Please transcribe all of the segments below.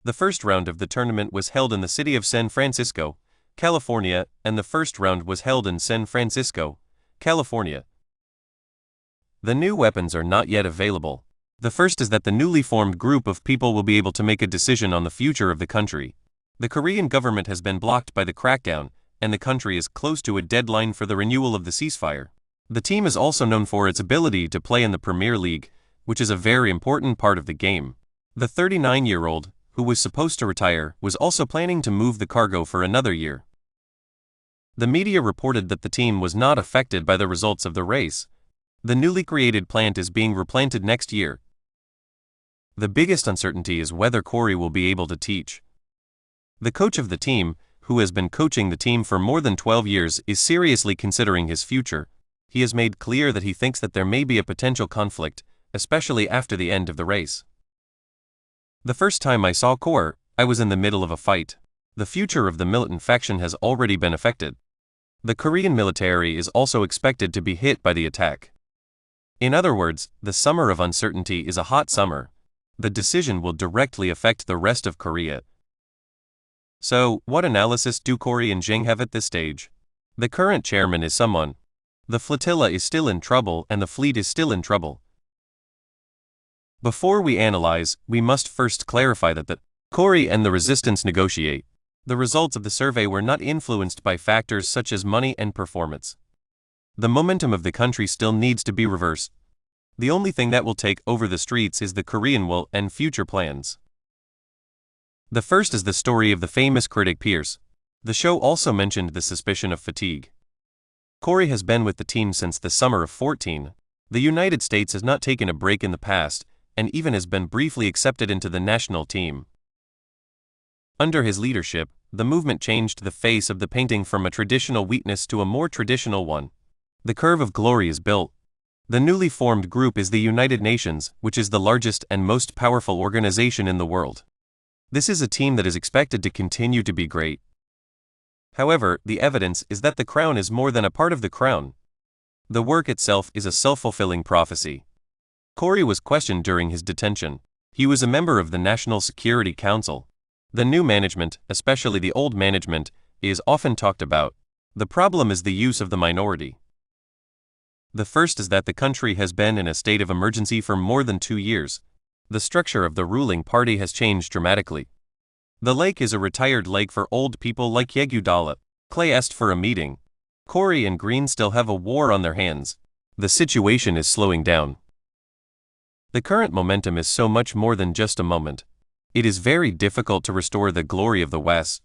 The first round of the tournament was held in the city of San Francisco, California, and the first round was held in San Francisco, California. The new weapons are not yet available. The first is that the newly formed group of people will be able to make a decision on the future of the country. The Korean government has been blocked by the crackdown, and the country is close to a deadline for the renewal of the ceasefire. The team is also known for its ability to play in the Premier League, which is a very important part of the game. The 39-year-old, who was supposed to retire, was also planning to move the cargo for another year. The media reported that the team was not affected by the results of the race. The newly created plant is being replanted next year. The biggest uncertainty is whether Corey will be able to teach. The coach of the team, who has been coaching the team for more than 12 years, is seriously considering his future. He has made clear that he thinks that there may be a potential conflict, especially after the end of the race. The first time I saw Kerr, I was in the middle of a fight. The future of the militant faction has already been affected. The Korean military is also expected to be hit by the attack. In other words, the summer of uncertainty is a hot summer. The decision will directly affect the rest of Korea. So, what analysis do Corey and Jing have at this stage? The current chairman is someone. The flotilla is still in trouble and the fleet is still in trouble. Before we analyze, we must first clarify that Corey and the resistance negotiate. The results of the survey were not influenced by factors such as money and performance. The momentum of the country still needs to be reversed. The only thing that will take over the streets is the Korean will and future plans. The first is the story of the famous critic Pierce. The show also mentioned the suspicion of fatigue. Corey has been with the team since the summer of 14. The United States has not taken a break in the past, and even has been briefly accepted into the national team. Under his leadership, the movement changed the face of the painting from a traditional weakness to a more traditional one. The curve of glory is built. The newly formed group is the United Nations, which is the largest and most powerful organization in the world. This is a team that is expected to continue to be great. However, the evidence is that the crown is more than a part of the crown. The work itself is a self-fulfilling prophecy. Corey was questioned during his detention. He was a member of the National Security Council. The new management, especially the old management, is often talked about. The problem is the use of the minority. The first is that the country has been in a state of emergency for more than 2 years. The structure of the ruling party has changed dramatically. The lake is a retired lake for old people like Iguodala. Clay asked for a meeting. Corey and Green still have a war on their hands. The situation is slowing down. The current momentum is so much more than just a moment. It is very difficult to restore the glory of the West.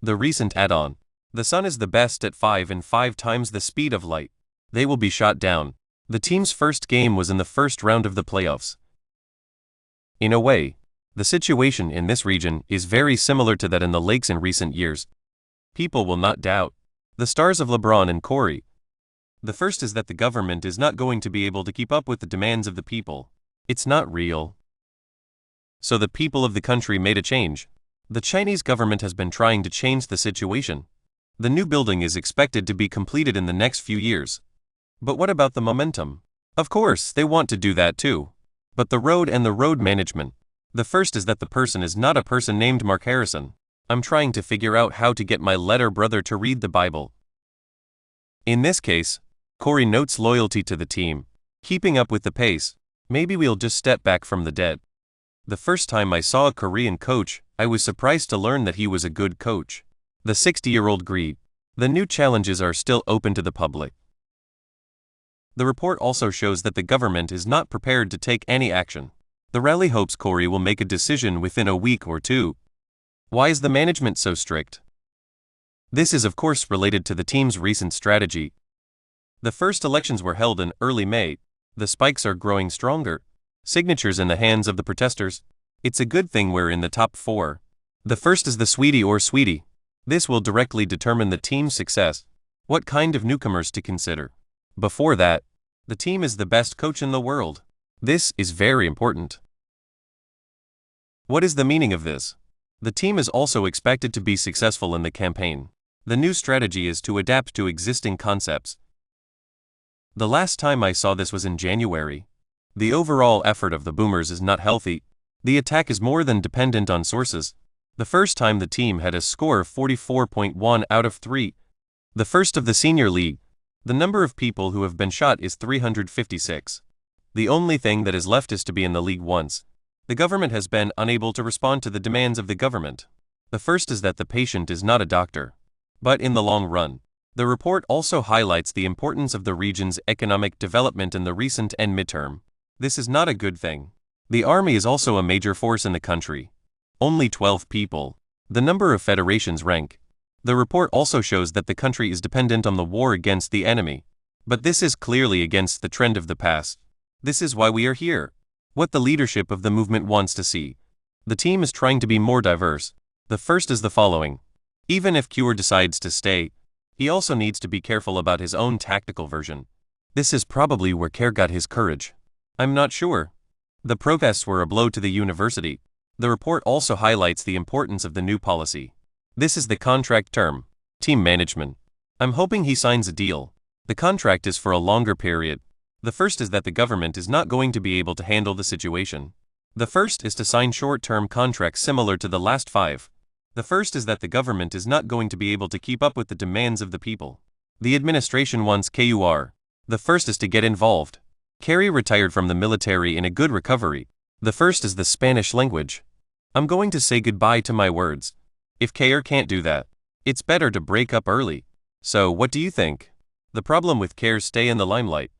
The recent add-on. The sun is the best at 5 and 5 times the speed of light. They will be shot down. The team's first game was in the first round of the playoffs. In a way, the situation in this region is very similar to that in the lakes in recent years. People will not doubt the stars of LeBron and Corey. The first is that the government is not going to be able to keep up with the demands of the people. It's not real. So the people of the country made a change. The Chinese government has been trying to change the situation. The new building is expected to be completed in the next few years. But what about the momentum? Of course, they want to do that too. But the road and the road management. The first is that the person is not a person named Mark Harrison. I'm trying to figure out how to get my letter brother to read the Bible. In this case, Corey notes loyalty to the team, keeping up with the pace. Maybe we'll just step back from the dead. The first time I saw a Korean coach, I was surprised to learn that he was a good coach. The 60-year-old agreed. The new challenges are still open to the public. The report also shows that the government is not prepared to take any action. The rally hopes Corey will make a decision within a week or two. Why is the management so strict? This is of course related to the team's recent strategy. The first elections were held in early May. The spikes are growing stronger. Signatures in the hands of the protesters. It's a good thing we're in the top 4. The first is the sweetie or sweetie. This will directly determine the team's success. What kind of newcomers to consider? Before that, the team is the best coach in the world. This is very important. What is the meaning of this? The team is also expected to be successful in the campaign. The new strategy is to adapt to existing concepts. The last time I saw this was in January. The overall effort of the Boomers is not healthy. The attack is more than dependent on sources. The first time the team had a score of 44.1 out of 3. The first of the senior league. The number of people who have been shot is 356. The only thing that is left is to be in the league once. The government has been unable to respond to the demands of the government. The first is that the patient is not a doctor. But in the long run, the report also highlights the importance of the region's economic development in the recent and midterm. This is not a good thing. The army is also a major force in the country. Only 12 people. The number of federations rank. The report also shows that the country is dependent on the war against the enemy. But this is clearly against the trend of the past. This is why we are here. What the leadership of the movement wants to see. The team is trying to be more diverse. The first is the following. Even if Kerr decides to stay, he also needs to be careful about his own tactical version. This is probably where Kerr got his courage. I'm not sure. The protests were a blow to the university. The report also highlights the importance of the new policy. This is the contract term. Team management. I'm hoping he signs a deal. The contract is for a longer period. The first is that the government is not going to be able to handle the situation. The first is to sign short-term contracts similar to the last 5. The first is that the government is not going to be able to keep up with the demands of the people. The administration wants Kerr. The first is to get involved. Kerr retired from the military in a good recovery. The first is the Spanish language. I'm going to say goodbye to my words. If Kerr can't do that, it's better to break up early. So what do you think? The problem with Kerr's stay in the limelight.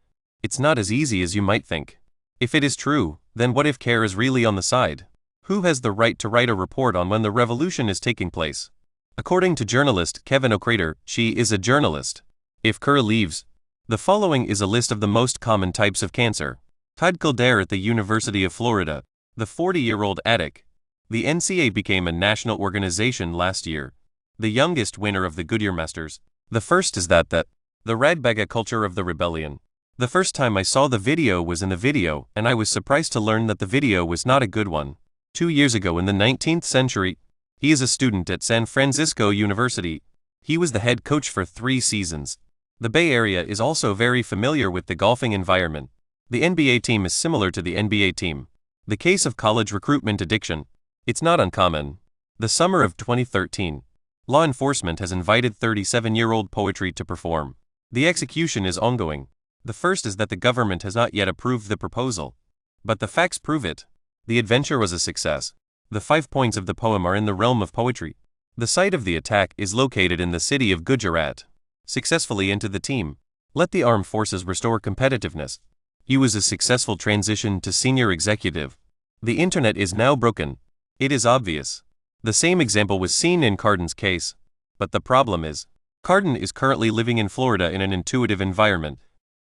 It's not as easy as you might think. If it is true, then what if Kerr is really on the side? Who has the right to write a report on when the revolution is taking place? According to journalist Kevin O'Crater, she is a journalist. If Kerr leaves, the following is a list of the most common types of cancer. Todd Kildare at the University of Florida, the 40-year-old addict. The NCAA became a national organization last year. The youngest winner of the Goodyear Masters. The first is that the ragbaga culture of the rebellion. The first time I saw the video was in the video, and I was surprised to learn that the video was not a good one. 2 years ago in the 19th century, he is a student at San Francisco University. He was the head coach for 3 seasons. The Bay Area is also very familiar with the golfing environment. The NBA team is similar to the NBA team. The case of college recruitment addiction. It's not uncommon. The summer of 2013. Law enforcement has invited 37-year-old poetry to perform. The execution is ongoing. The first is that the government has not yet approved the proposal. But the facts prove it. The adventure was a success. The 5 points of the poem are in the realm of poetry. The site of the attack is located in the city of Gujarat. Successfully into the team. Let the armed forces restore competitiveness. He was a successful transition to senior executive. The internet is now broken. It is obvious. The same example was seen in Cardin's case. But the problem is, Cardin is currently living in Florida in an intuitive environment.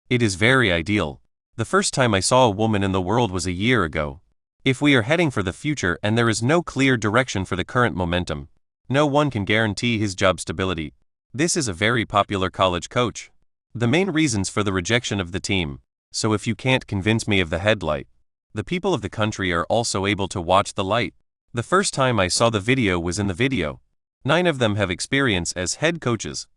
It is very ideal. The first time I saw a woman in the world was a year ago. If we are heading for the future and there is no clear direction for the current momentum, no one can guarantee his job stability. This is a very popular college coach. The main reasons for the rejection of the team. So if you can't convince me of the headlight, the people of the country are also able to watch the light. The first time I saw the video was in the video. 9 of them have experience as head coaches.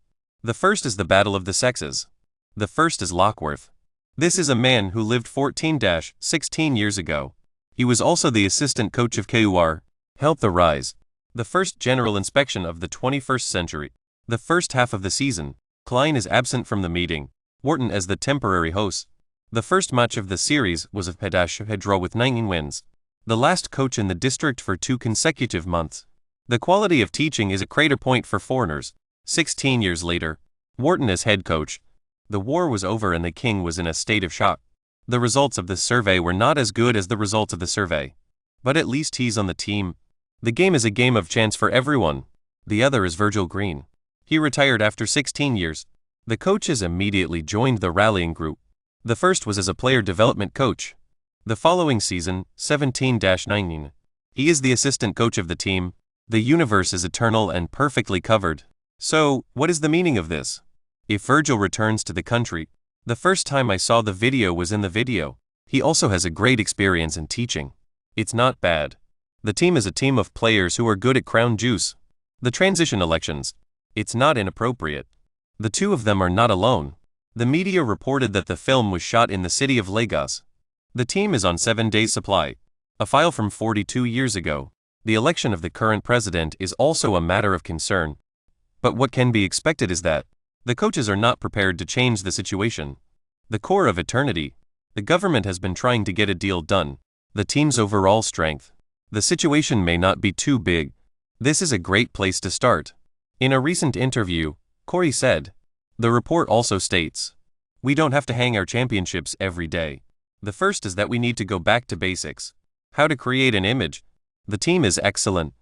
The first is the battle of the sexes. The first is Lockworth. This is a man who lived 14-16 years ago. He was also the assistant coach of Kerr. Help the rise. The first general inspection of the 21st century. The first half of the season. Klein is absent from the meeting. Wharton as the temporary host. The first match of the series was a Pedash draw with 19 wins. The last coach in the district for 2 consecutive months. The quality of teaching is a crater point for foreigners. 16 years later, Wharton as head coach. The war was over and the king was in a state of shock. The results of the survey were not as good as the results of the survey. But at least he's on the team. The game is a game of chance for everyone. The other is Virgil Green. He retired after 16 years. The coaches immediately joined the rallying group. The first was as a player development coach. The following season, 17-19, he is the assistant coach of the team. The universe is eternal and perfectly covered. So, what is the meaning of this? If Virgil returns to the country, the first time I saw the video was in the video. He also has a great experience in teaching. It's not bad. The team is a team of players who are good at crown juice. The transition elections. It's not inappropriate. The 2 of them are not alone. The media reported that the film was shot in the city of Lagos. The team is on 7 days supply. A file from 42 years ago. The election of the current president is also a matter of concern. But what can be expected is that the coaches are not prepared to change the situation. The core of eternity. The government has been trying to get a deal done. The team's overall strength. The situation may not be too big. This is a great place to start. In a recent interview, Corey said, the report also states, we don't have to hang our championships every day. The first is that we need to go back to basics. How to create an image. The team is excellent.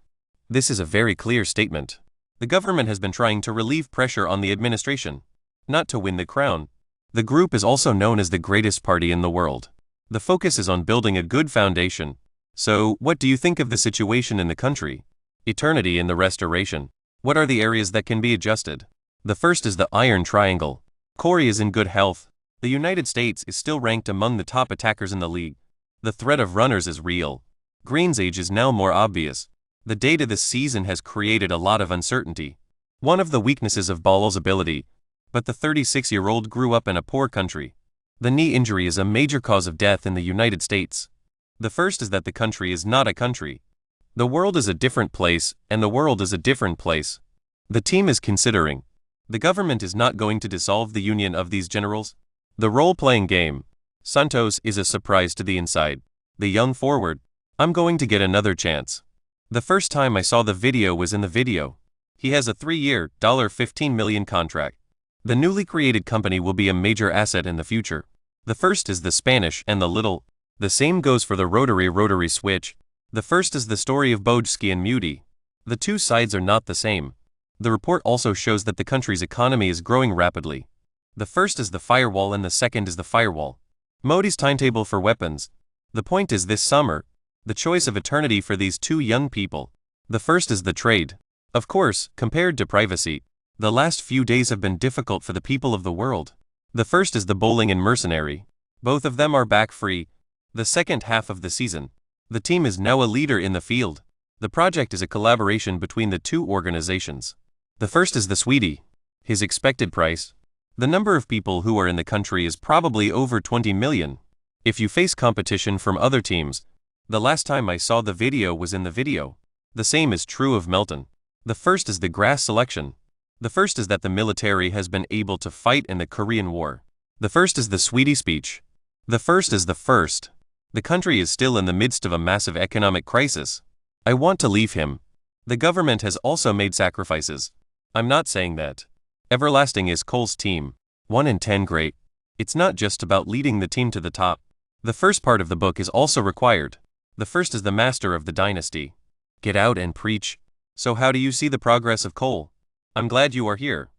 This is a very clear statement. The government has been trying to relieve pressure on the administration, not to win the crown. The group is also known as the greatest party in the world. The focus is on building a good foundation. So, what do you think of the situation in the country? Eternity in the restoration. What are the areas that can be adjusted? The first is the Iron Triangle. Corey is in good health. The United States is still ranked among the top attackers in the league. The threat of runners is real. Green's age is now more obvious. The data this season has created a lot of uncertainty. One of the weaknesses of Ball's ability, but the 36-year-old grew up in a poor country. The knee injury is a major cause of death in the United States. The first is that the country is not a country. The world is a different place, and the world is a different place. The team is considering. The government is not going to dissolve the union of these generals. The role-playing game. Santos is a surprise to the inside. The young forward. I'm going to get another chance. The first time I saw the video was in the video. He has a 3-year, $15 million contract. The newly created company will be a major asset in the future. The first is the Spanish and the little. The same goes for the rotary switch. The first is the story of Bojski and Muti. The two sides are not the same. The report also shows that the country's economy is growing rapidly. The first is the firewall and the second is the firewall. Modi's timetable for weapons. The point is this summer, the choice of eternity for these two young people. The first is the trade. Of course, compared to privacy, the last few days have been difficult for the people of the world. The first is the bowling and mercenary. Both of them are back free. The second half of the season. The team is now a leader in the field. The project is a collaboration between the two organizations. The first is the Sweetie. His expected price. The number of people who are in the country is probably over 20 million. If you face competition from other teams, the last time I saw the video was in the video. The same is true of Melton. The first is the grass selection. The first is that the military has been able to fight in the Korean War. The first is the Sweetie speech. The first is the first. The country is still in the midst of a massive economic crisis. I want to leave him. The government has also made sacrifices. I'm not saying that. Everlasting is Cole's team. 1 in 10 great. It's not just about leading the team to the top. The first part of the book is also required. The first is the master of the dynasty. Get out and preach. So how do you see the progress of Cole? I'm glad you are here.